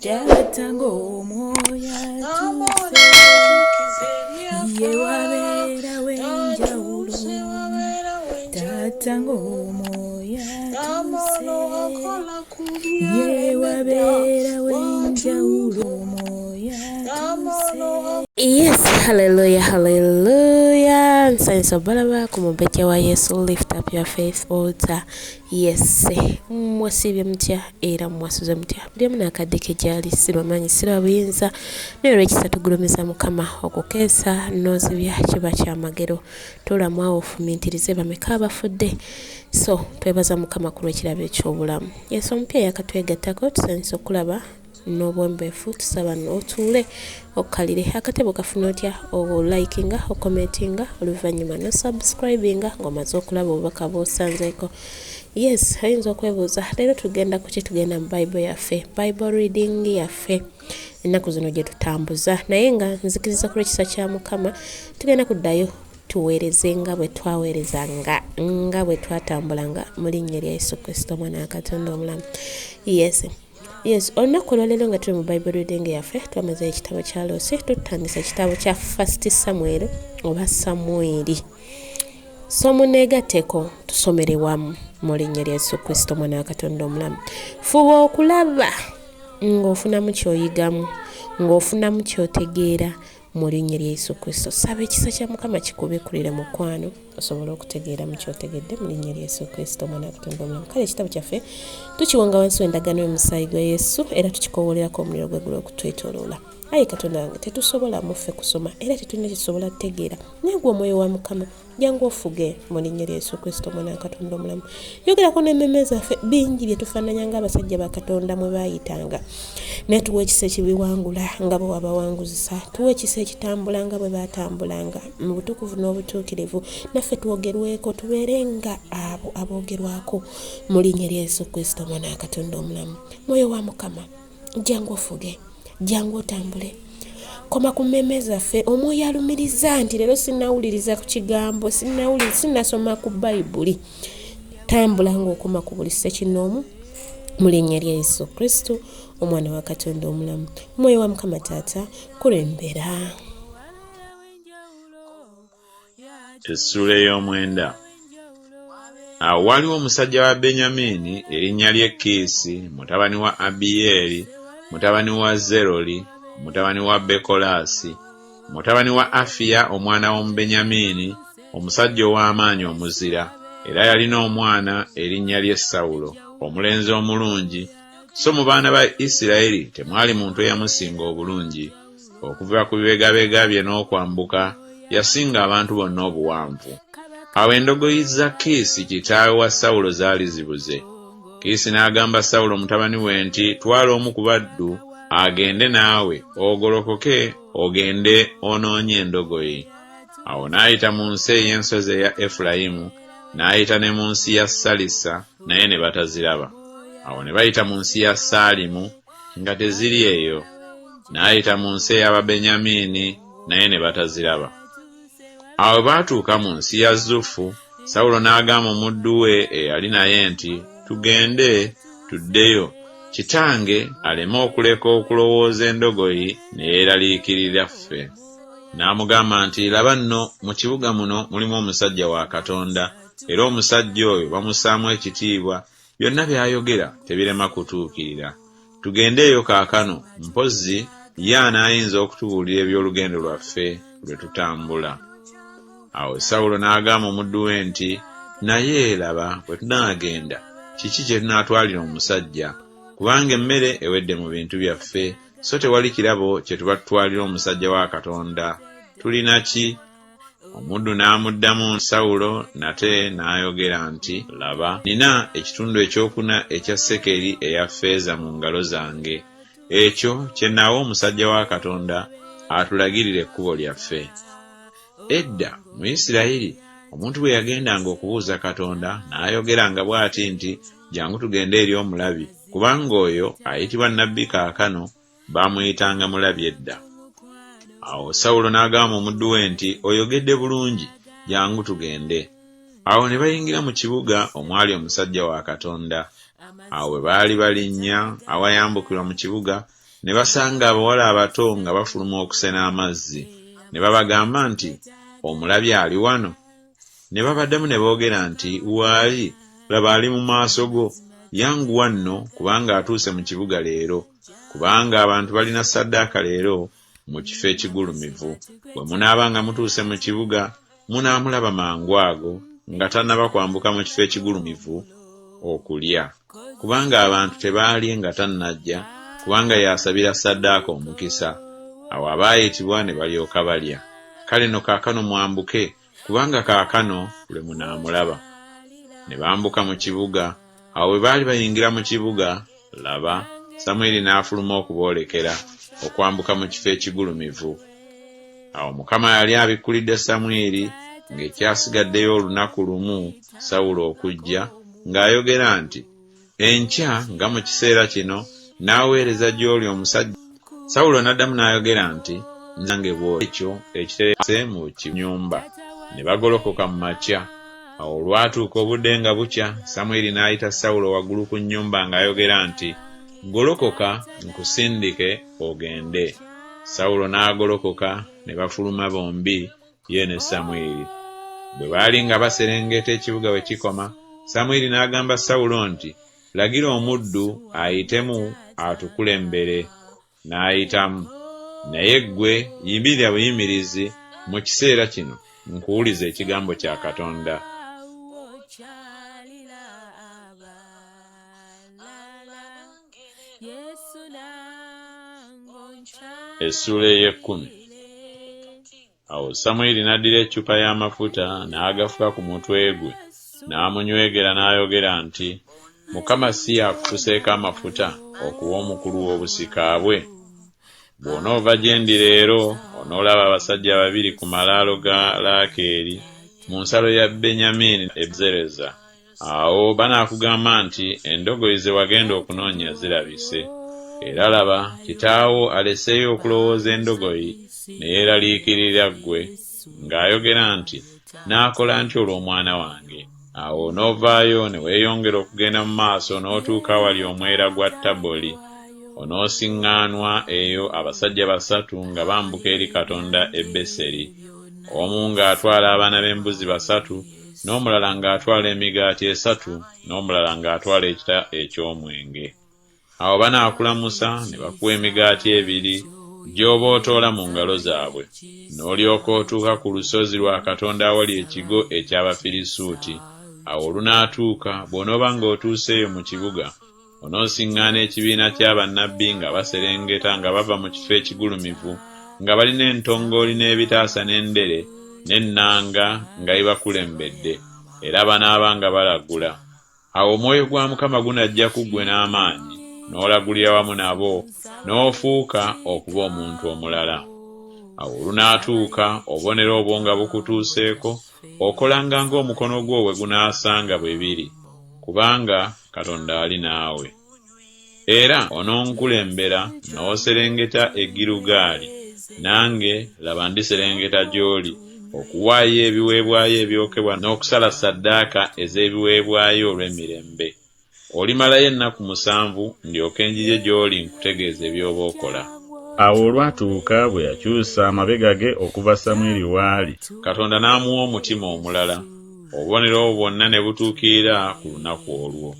Jatango moya tuse ye wabera wenjaulo Jatango moya tuse ye wabera wenjaulo moya tuse. Yes, hallelujah, hallelujah. Nsanyisa balaba ku mumbejja wa YESU, lift up your faith altar. Yes, mwasibye mutya era mwasuze mutya. Buli muna akadde gyali sibamanyi sira buyinza naye olw'ekisa tugulumiza Mukama okukeesa n'ozibya kiba kyamagero. Tulamwa ofumintirize bameka abafudde. So twebaza Mukama ku lw'ekirabo eky'obulamu. Yesu omupya yakatwegattako tusanyisa okulaba n'obwembeefu tusaba n'otuule okkalire akatebo kafuna otya olikinga okomentinga oluvannyuma no subscribinga ng'omaze okulaba obubaka bw'osanzeeko. Yes, ayinza okwebuuza leero tugenda ku ki? Tugenda mu Bible yaffe, Bible reading yaffe ennaku zino gye tutambuza, naye nga nzikiriza ku lw'ekisa kya Mukama tugenda kuddayo tuweereze nga bwe twaweerezanga nga bwe twatambulanga mu linnya lya Yesu Kristo omwana wa Katonda omulamu. Yes, olunaku olwaleero nga tuli mu Bible reading yaffe twamaze ekitabo kya Loosi, tutandisa ekitabo kya 1Samuel oba Samweri. So muneegatteko tusomere wamu mu linnya lya Yesu Kristo omwana wa Katonda omulamu. Fuba okulaba ng'ofunamu ky'oyigamu, ng'ofunamu ky'otegeera mu linnya lya Yesu Kristo. Saba ekisa kya Mukama kikubikulire mu kwano osobola okutegeera mu kyotegedde mu linnya lya Yesu Kristo omwana wa Katonda omulamu. Kale ekitabo kyaffe tukiwanga wansi w'endagaano y'omusaayi gwa Yesu era tukikowoolerako omuliro gwe guli okutwetooloola. Ayi Katonda wange, tetusobola muffe kusoma era tetulina kisobola kutegeera, naye gwe Omwoyo wa Mukama jangu ofuge mu linnya lya Yesu Kristo omwana wa Katonda omulamu. Yogerako n'emmeme zaffe bingi bye tufaananya ng'abasajja ba Katonda mwe baayitanga, naye tuwa ekisa ekibiwangula nga bwe wabawanguzisa, tuwa ekisa ekitambula nga bwe baatambulanga mu butukuvu n'obutuukirivu, naffe twogerweko tubeere nga abo aboogerwako mu linnya lya Yesu Kristo omwana wa Katonda omulamu. Mwoyo wa Mukama jangu ofuge, jangu otambule, koma ku mmeme zaffe. Omwoyo alumiriza nti leero sinnawuliriza ku kigambo, sinnasoma ku Baibuli. Tambula ng'okoma ku buli ssekinnoomu mu linnya lya Yesu Kristo omwana wa Katonda omulamu. Mwoyo wa Mukama Taata kulembera. Essula ey'omwenda. Awo waliwo omusajja wa Benyamini erinnya lye Kiisi, mutabani wa Abiyeri, mutabani wa Zeroli, mutabani wa Bekolaasi, mutabani wa Afiya omwana w'Omubenyamini, omusajja ow'amaanyi omuzira, era yalina omwana erinnya lye Sawulo, omulenzi omulungi, so mu baana ba Isirayiri temwali muntu eyamusinga obulungi. Okuva ku bibegabega bye n'okwambuka yasinga abantu bonna obuwanvu. Awo endogoyi za Kiisi kitaawe wa Sawulo zaali zibuze. Kiisi n'agamba Sawulo mutabani we nti, twala omu ku baddu agende naawe ogolokoke ogende onoonye endogoyi. Awo n'ayita mu nsi ey'ensozi eya Efulayimu, n'ayita ne mu nsi ya Salisa, naye ne bataziraba. Awo ne bayita mu nsi ya Saalimu nga teziri eyo, n'ayita mu nsi ey'Ababenyamini, naye ne bataziraba. Awo baatuuka mu nsi ya Zufu, Sawulo n'agamba omuddu we eyali naye nti, tugende tuddeyo, kitange aleme okuleka okulowooza endogoyi ne yeeraliikirira ffe. N'amugamba nti, laba nno mu kibuga muno mulimu omusajja wa Katonda, era omusajja oyo bamussaamu ekitiibwa, byonna by'ayogera tebirema kutuukirira. Tugendeeyo kaakano, mpozzi ye anaayinza okutubuulira eby'olugendo lwaffe lwe tutambula. Awo Sawulo n'agamba omuddu we nti, naye laba bwe tunaagenda kiki kye tunaatwalira omusajja, kubanga emmere ewedde mu bintu byaffe, so tewali kirabo kye tuba tutwalira omusajja wa Katonda. Tulina ki? Omuddu n'amuddamu Sawulo nate n'ayogera nti, laba, nina ekitundu ekyokuna ekya sekeri eya ffeeza mu ngalo zange. Ekyo kye naawa omusajja wa Katonda atulagirire ekkubo lyaffe. Edda mu Isirayiri omuntu bwe yagendanga okubuuza Katonda n'ayogeranga bw'ati nti, jangu tugende eri omulabi, kubanga oyo ayitibwa nnabbi kaakano baamuyitanga mulabi edda. Awo Sawulo n'agamba omuddu we nti, oyogedde bulungi, jangu tugende. Awo ne bayingira mu kibuga omwali omusajja wa Katonda. Awo bwe baali balinnya awayambukirwa mu kibuga, ne basanga abawala abato nga bafuluma okusena amazzi. Ne babagamba nti, "Omulabye ali wano?" Ne babaddamu ne boogera nti, "Waali, laba ali mu maaso go. Yanguwa nno kubanga atuuse mu kibuga leero, kubanga abantu balina ssaddaaka leero mu kifo ekigulumivu. Bwe munaabanga mutuuse mu kibuga, munaamulaba mangu ago nga tannaba kwambuka mu kifo ekigulumivu okulya, kubanga abantu tebaali nga tannajja, kubanga yasabira ssaddaaka omukisa." Awo abaayitibwa ne balyoka balya. "Kale no kaakano mwambuke, kubanga kaakano lwe munaamulaba." Ne bambuka mu kibuga. Awo bwe baali bayingira mu kibuga, laba, Samwiri n'afuluma okuboolekera okwambuka mu kifo ekigulumivu. Awo Mukama yali abikkulidde Samwiri ng'ekyasigaddeyo olunaku lumu Sawulo okujja, ng'ayogera nti, "Enkya nga mu kiseera kino n'aweereza gy'oli omusajja." Sawulo n'addamu n'ayogera nti, "Nzange bw'ekyo ekiteretse mu kinyumba." Ne bagolokoka mu makya. Awo olwatuuka obudde nga bukya, Samwiri n'ayita Sawulo waggulu ku nnyumba ng'ayogera nti, "Golokoka nkusindike ogende." Sawulo n'agolokoka ne bafuluma bombi, ye ne Samwiri. Bwe baali nga baserengeta ekibuga we kikoma, Samwiri n'agamba Sawulo nti, "Lagira omuddu ayitemu atukulembere." N'ayitamu. "Naye ggwe yimbirira buyimirizi mu kiseera kino nkuwulize ekigambo kya Katonda." Essula ey'ekkumi. Awo Samwiri n'addira eccupa y'amafuta n'agafuka ku mutwe gwe, n'amunywegera n'ayogera nti, "Mukama si yakufuseeko amafuta okuwa omukulu w'obusika bwe? Bw'onoova gye ndi leero, onoolaba abasajja babiri ku malaalo ga Laakeeri mu nsalo ya Benyamini e Zereza. Awo banaakugamba nti, endogoyi ze wagenda okunoonya zirabise. Era laba, kitaawo aleseeyo okulowooza endogoyi ne yeeraliikirira ggwe, ng'ayogera nti, naakola ntyo olw'omwana wange. Awo onoovaayo ne weeyongera okugenda mu maaso n'otuuka wali omwera gwa Taboli. Onoosiŋŋaanwa eyo abasajja 3 nga bambuka eri Katonda e Beseri, omu ng'atwala abaana b'embuzi 3, n'omulala ng'atwala emigaati 3, n'omulala ng'atwala ekita eky'omwenge. Awo banaakulamusa ne bakuwa emigaati 2 gy'oba otoola mu ngalo zaabwe, n'olyoka otuuka ku lusozi lwa Katonda awali ekigo eky'Abafirisuuti. Awo olunaatuuka, bw'onooba ng'otuuseeyo mu kibuga, onoosiŋŋaana ekibiina ky'abannabbi nga baserengeta nga bava mu kifo ekigulumivu, nga balina entongooli n'ebitaasa n'endere n'ennanga nga bibakulembedde, era banaaba nga balagula. Awo Omwoyo gwa Mukama gunajja ku ggwe n'amaanyi, n'olagulira wamu nabo, n'ofuuka okuba omuntu omulala. Awo olunaatuuka, obubonero obwo nga bukutuuseeko, okolanga ng'omukono gwo bwe gunaasanga bwe biri, kubanga Katonda ali naawe. Era ononkulembera n'oserengeta e Girugaali, nange laba ndiserengeta gy'oli, okuwaayo ebiweebwayo ebyokebwa n'okusala ssaddaaka ez'ebiweebwayo olw'emirembe. Olimalayo ennaku 7 ndyoke njije gy'oli nkutegeeza eby'oba okola." Awo olwatuuka bwe yakyusa amabega ge okuva Samwiri waali, Katonda n'amuwa omutima omulala. Obubonero obwo bwonna ne butuukirira ku lunaku olwo.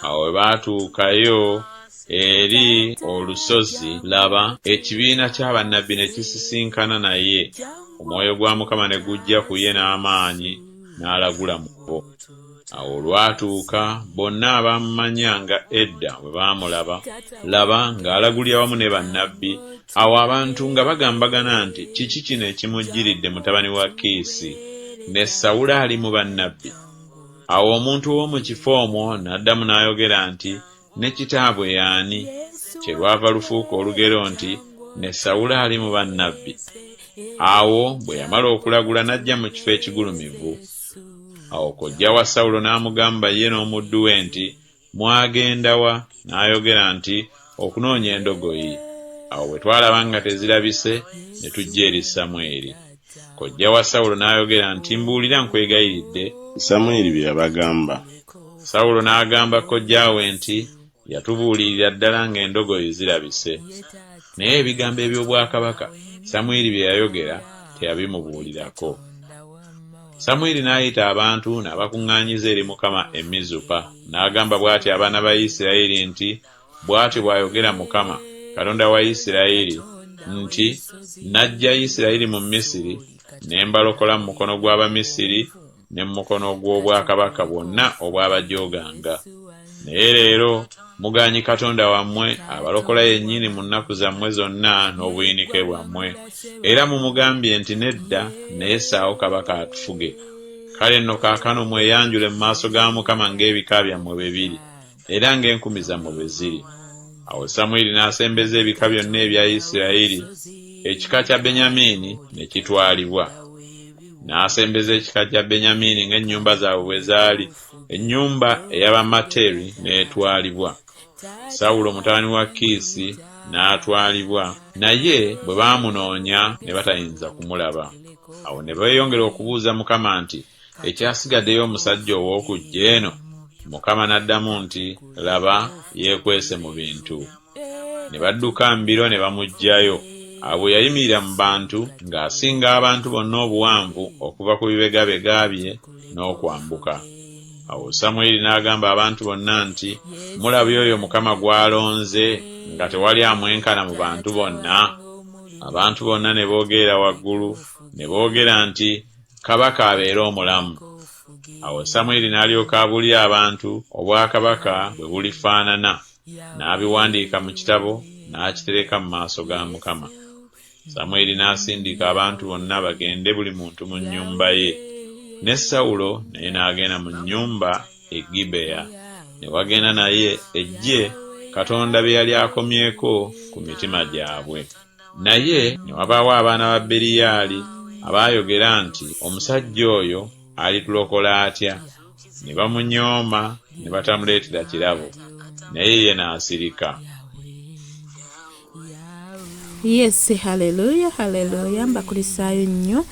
Awo bwe baatuukayo eri olusozi, laba, ekibiina ky'abannabbi ne kisisinkana naye. Omwoyo gwa Mukama ne gujja ku ye n'amaanyi, n'alagula mu bo. Awo olwatuuka, bonna abamumanya nga edda bwe baamulaba, laba ng'alagulira wamu ne bannabbi. Awo abantu nga bagambagana nti, "Kiki kino ekimujjiridde mutabani wa Kiisi, ne Sawulo ali mu bannabbi?" Awo omuntu w'omu kifo omwo n'addamu n'ayogera nti, "Ne kitaabwe y'ani?" Kyerwava lufuuka olugero nti, "Ne Sawulo ali mu bannabbi." Awo bwe yamala okulagula n'ajja mu kifo ekigulumivu. Awo kojja wa Sawulo n'amugamba ye n'omuddu we nti, "Mwagenda wa?" N'ayogera nti, "Okunoonya endogoyi." Awo bwe twalaba nga tezirabise, ne tujja eri Samwiri. Kojja wa Sawulo n'ayogera nti, "Mbuulira nkwegayiridde Samwiri bye yabagamba." Sawulo n'agamba kojja we nti, yatubuulirira ddala ng'endogoyi zirabise. Naye ebigambo eby'obwakabaka Samwiri bye yayogera teyabimubuulirako. Samwiri n'ayita abantu n'abakuŋŋaanyiza eri Mukama e Mizupa, n'agamba bw'ati abaana ba Isirayiri nti, bw'ati bw'ayogera Mukama, Katonda wa Isirayiri, nti naggya Isirayiri mu Misiri, ne mbalokola mu mukono gw'Abamisiri ne mu mukono gw'obwakabaka bwonna obwabajooganga. Naye leero mugaanyi Katonda wammwe abalokola yennyini mu nnaku zammwe zonna n'obuyinike bwammwe, era mumugambye nti nedda, naye ssaawo kabaka atufuge. Kale nno kaakano mweyanjule mu maaso ga Mukama ng'ebika byammwe bwe biri, era ng'enkumi zammwe bwe ziri. Awo Samwiri n'asembeza ebika byonna ebya Isirayiri, ekika kya Benyamini ne kitwalibwa. N'asembeza ekika kya Benyamini ng'ennyumba zaabwe bwe zaali, ennyumba ey'Abamateri n'etwalibwa. Sawulo mutabani wa Kiisi n'atwalibwa, naye bwe baamunoonya ne batayinza kumulaba. Awo ne beeyongera okubuuza Mukama nti, ekyasigaddeyo omusajja ow'okujja eno? Mukama n'addamu nti, laba, yeekwese mu bintu. Ne badduka mbiro ne bamuggyayo. Abo yayimirira mu bantu ng'asinga abantu bonna obuwanvu okuva ku bibegabega bye n'okwambuka. Awo Samwiri n'agamba abantu bonna nti, mulabye oyo Mukama gw'alonze nga tewali amwenkana mu bantu bonna? Abantu bonna ne boogerera waggulu ne boogera nti, kabaka abeere omulamu. Awo Samwiri n'alyoka abuulira abantu obwakabaka bwe bulifaanana, n'abiwandiika mu kitabo n'akitereka mu maaso ga Mukama. Samwiri n'asindika abantu bonna bagende buli muntu mu nnyumba ye. Ne Sawulo naye n'agenda mu nnyumba e Gibeya, ne wagenda naye eggye Katonda bye yali akomyeko ku mitima gyabwe. Naye ne wabaawo abaana ba Beriyaali abaayogera nti, omusajja oyo alitulokola atya? Ne bamunyooma ne batamuleetera kirabo, naye ye n'asirika. Yes, hallelujah, hallelujah. Mbakulisaayo nnyo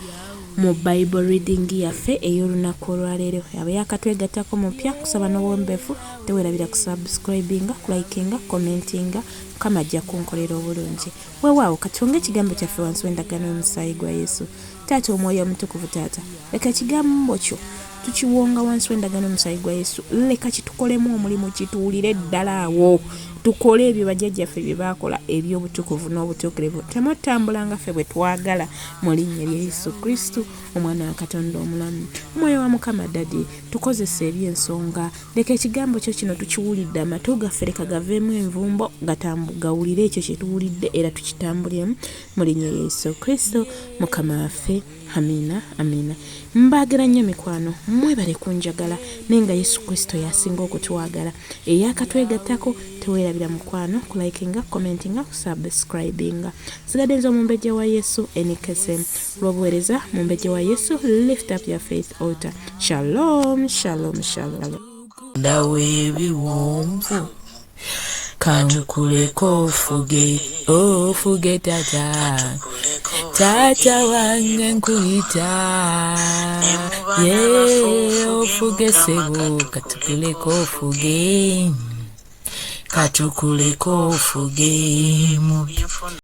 mu Bible reading yaffe ey'olunaku olwaleero. Abayakatwegattako mupya kusaba n'obwombeefu teweerabira kusubscribinga, kulikinga, commentinga. Mukama ajja kunkolera obulungi. Weewaawo katonge ekigambo kyaffe wansi w'endagaano y'omusaayi gwa Yesu. Taata omwoyo omutukuvu, taata leka ekigambo kyo tukiwonga wansi w'endagaano y'omusaayi gwa Yesu. Leka kitukolemu omulimu, kituwulire ddala awo, tukole ebyo bajjajjaffe bye baakola eby'obutukuvu n'obutuukirivu. Temutambulanga ffe bwe twagala, mu linnya lya Yesu Kristo omwana wa Katonda omulamu. Omwoyo wa Mukama Dadi tukozese eby'ensonga, leka ekigambo kyo kino tukiwulidde, amatu gaffe leka gaveemu envumbo, gawulire ekyo kye tuwulidde era tukitambulemu mu linnya lya Yesu Kristo Mukama waffe. Amina, amina. Mbaagala nnyo mikwano, mwebale kunjagala, nenga Yesu Kristo yasinga okutwagala. Eyakatwegattako teweerabira mukwano, kulikinga, commentinga, subscribinga. Sigadde nze omumbejja wa Yesu NKSM. Lw'obuweereza mumbejja wa Yesu, lift up your faith altar. Shalom, shalom, shalom. Ndawe biwomvu kantukuleko ofuge tata, tata wange nkuyita, ye ofuge sebo, katukuleko ofuge mu